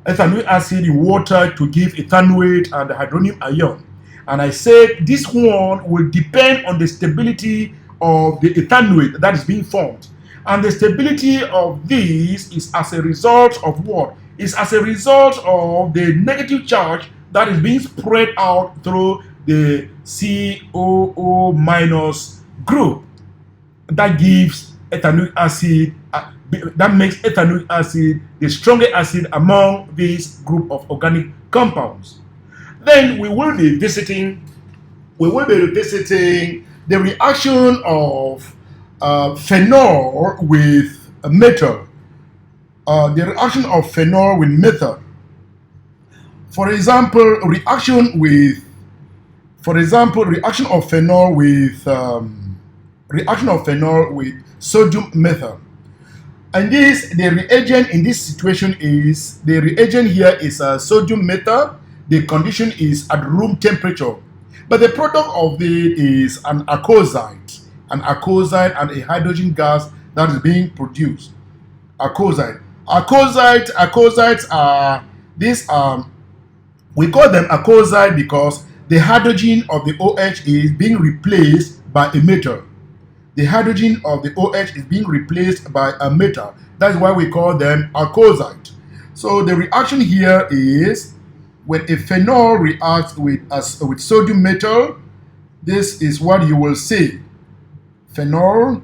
ethanoic acid in water to give ethanoate and the hydronium ion. And I said this one will depend on the stability of the ethanoate that is being formed. And the stability of this is as a result of what? It's as a result of the negative charge that is being spread out through the COO minus group. That gives ethanoic acid, that makes ethanoic acid the strongest acid among this group of organic compounds. Then we will be visiting the reaction of phenol with metal. The reaction of phenol with metal. For example, reaction of phenol with sodium metal. And the reagent in this situation is, the reagent here is sodium metal. The condition is at room temperature. But the product of it is an acoside and a hydrogen gas that is being produced. Acosides are these we call them acoside because the hydrogen of the OH is being replaced by a metal. The hydrogen of the OH is being replaced by a metal. That's why we call them acoside. So the reaction here is when a phenol reacts with sodium metal, this is what you will see. Phenol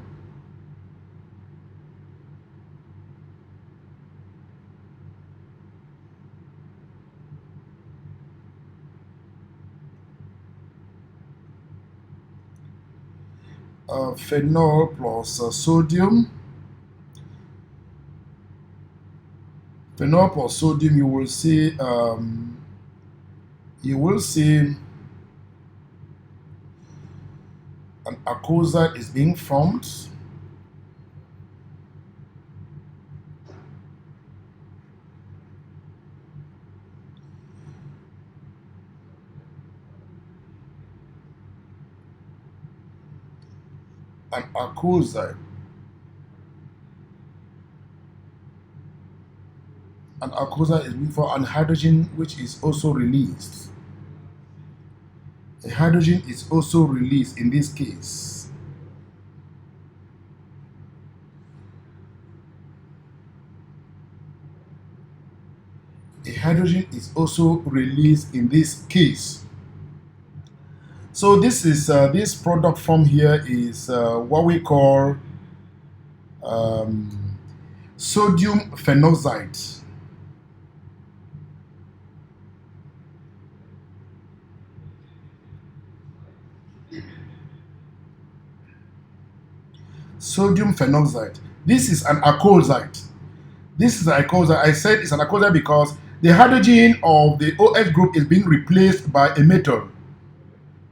phenol plus sodium. Phenol plus sodium, you will see an acoside is being formed. An acoside. An acoside is being formed, and hydrogen, which is also released. A hydrogen is also released in this case. A hydrogen is also released in this case. So this is this product form here is what we call sodium phenoxide. Sodium phenoxide. This is an acoside. This is an acoside. I said it's an acoside because the hydrogen of the OH group is being replaced by a metal,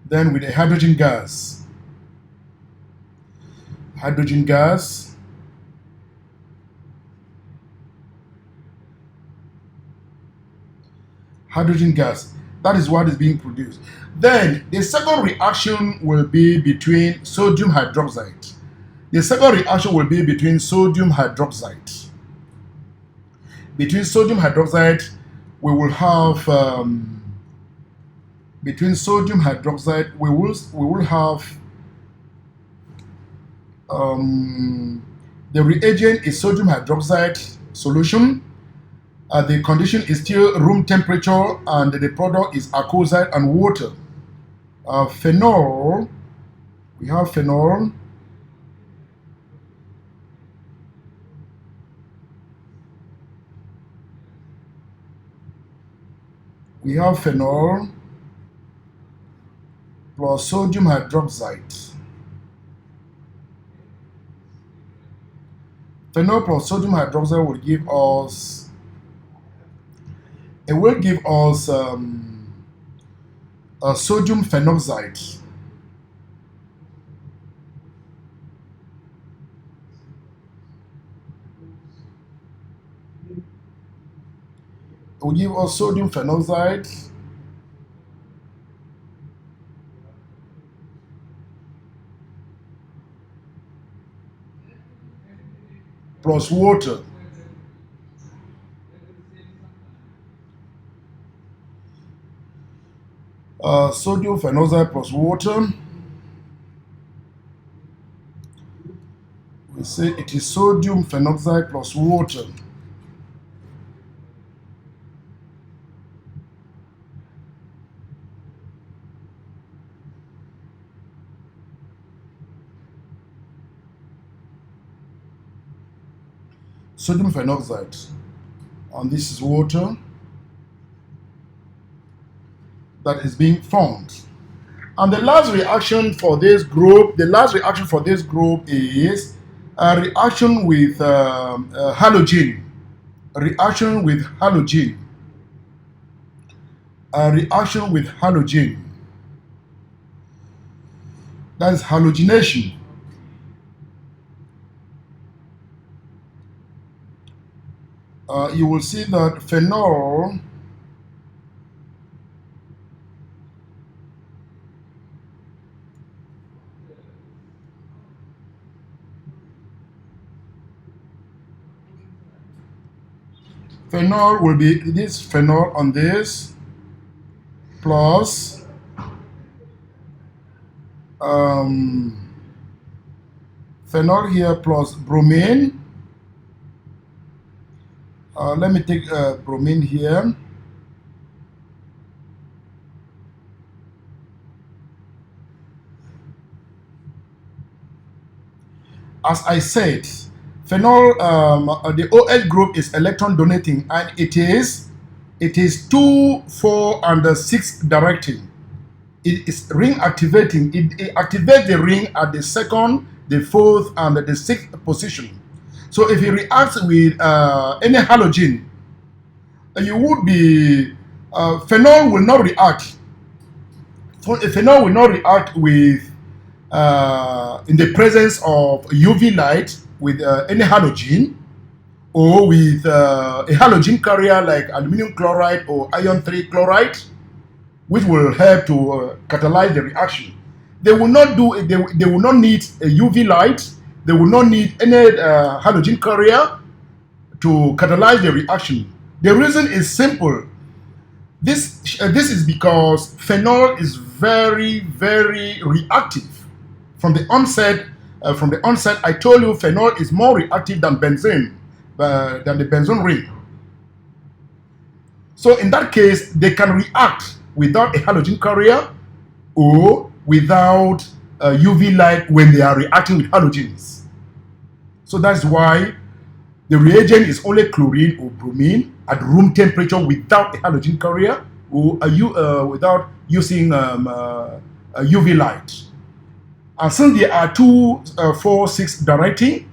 then with a hydrogen gas. Hydrogen gas. Hydrogen gas. That is what is being produced. Then the second reaction will be between sodium hydroxide. The second reaction will be between sodium hydroxide. Between sodium hydroxide, we will have between sodium hydroxide we will have the reagent is sodium hydroxide solution. The condition is still room temperature, and the product is acoside and water. Phenol, we have phenol. We have phenol plus sodium hydroxide. Phenol plus sodium hydroxide will give us, sodium phenoxide. It will give us sodium phenoxide plus water. Sodium phenoxide plus water. We say it is sodium phenoxide plus water. Sodium phenoxide, and this is water that is being formed. And the last reaction for this group, is a reaction with halogen. A reaction with halogen. A reaction with halogen. That is halogenation. You will see that phenol will be this phenol on this plus phenol here plus bromine. Let me take bromine here. As I said, phenol, the OH group is electron donating, and it is 2, 4, and 6 directing. It is ring activating. It activates the ring at the 2nd, the 4th, and the 6th position. So if it reacts with any halogen, you would be phenol will not react. Phenol will not react with in the presence of UV light with any halogen, or with a halogen carrier like aluminum chloride or iron 3 chloride, which will help to catalyze the reaction. They will not do it. They will not need a UV light. They will not need any halogen carrier to catalyze the reaction. The reason is simple. This is because phenol is very, very reactive. From the onset, I told you phenol is more reactive than benzene, than the benzene ring. So in that case, they can react without a halogen carrier or without UV light when they are reacting with halogens. So that's why the reagent is only chlorine or bromine at room temperature without a halogen carrier or without using UV light. And since they are 2,4,6 directing,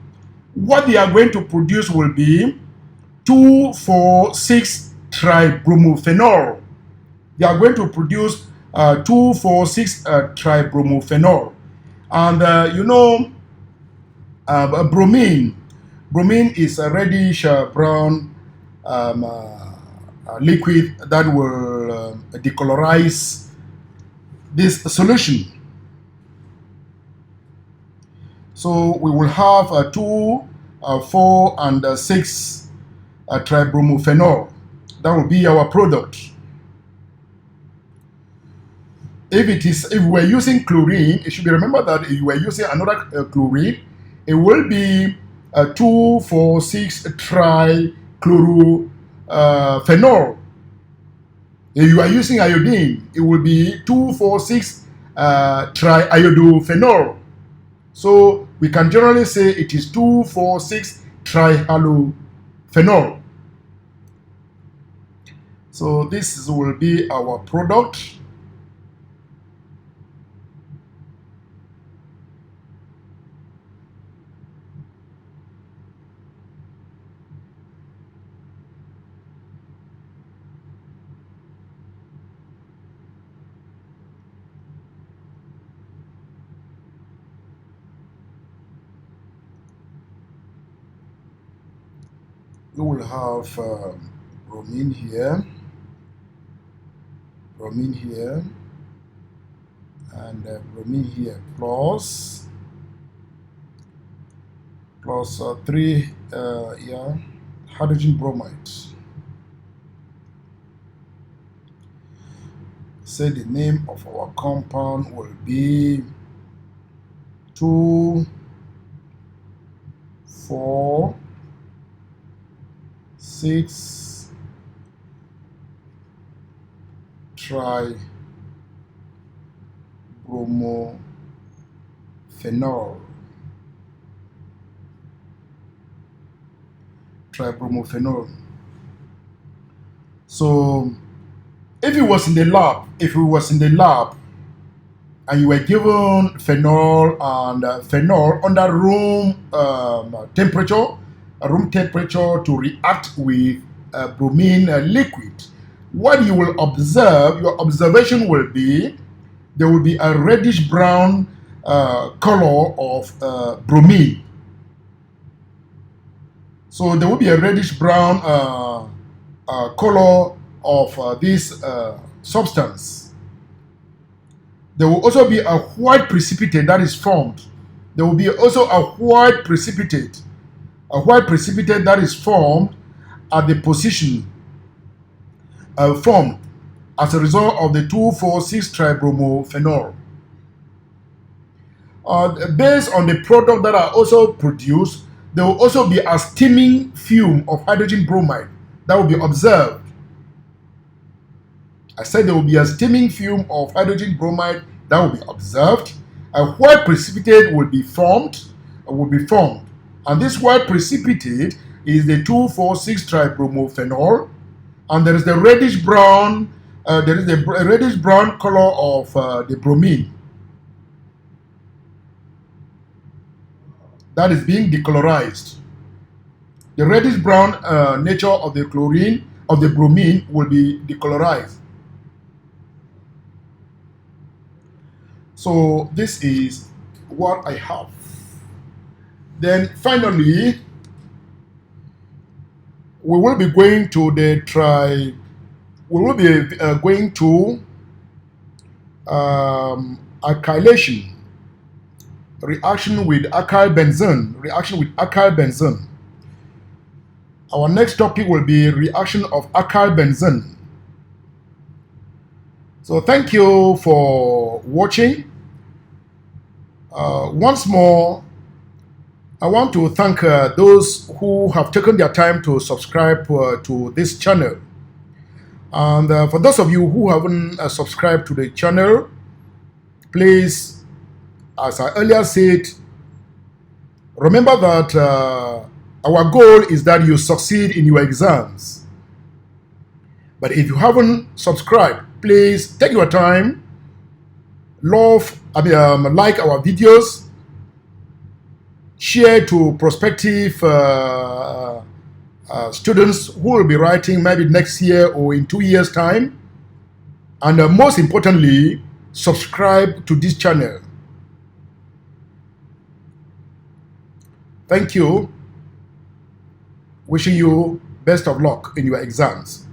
what they are going to produce will be 2,4,6 tribromophenol. They are going to produce 2,4,6 tribromophenol. And bromine. Bromine is a reddish brown liquid that will decolorize this solution. So we will have 2, 4, and 6 tribromophenol. That will be our product. If we're using chlorine, it should be remembered that if we're using another chlorine, it will be 2,4,6 trichlorophenol. If you are using iodine, it will be 2,4,6 triiodophenol. So we can generally say it is 2,4,6 trihalophenol. So this will be our product. We will have bromine here, and bromine here, plus 3 hydrogen bromide. Say the name of our compound will be 2, 4, 6 tribromophenol. So if we was in the lab and you were given phenol and phenol under room temperature to react with bromine liquid, what you will observe, your observation will be, there will be a reddish brown color of bromine. So there will be a reddish brown color of this substance. There will also be a white precipitate that is formed. There will be also a white precipitate that is formed at the position formed as a result of the 2,4,6 tribromophenol. Based on the product that are also produced, there will also be a steaming fume of hydrogen bromide that will be observed. I said there will be a steaming fume of hydrogen bromide that will be observed. A white precipitate will be formed, and this white precipitate is the 2,4,6 tribromophenol, and there is the reddish brown color of the bromine that is being decolorized. The reddish brown nature of the bromine will be decolorized. So this is what I have. Then finally, we will be going to alkylation, reaction with alkyl benzene. Our next topic will be reaction of alkyl benzene. So thank you for watching. Once more, I want to thank those who have taken their time to subscribe to this channel. And for those of you who haven't subscribed to the channel, please, as I earlier said, Remember that our goal is that you succeed in your exams. But if you haven't subscribed, please take your time, like our videos, share to prospective students who will be writing maybe next year or in 2 years' time. And most importantly, subscribe to this channel. Thank you. Wishing you best of luck in your exams.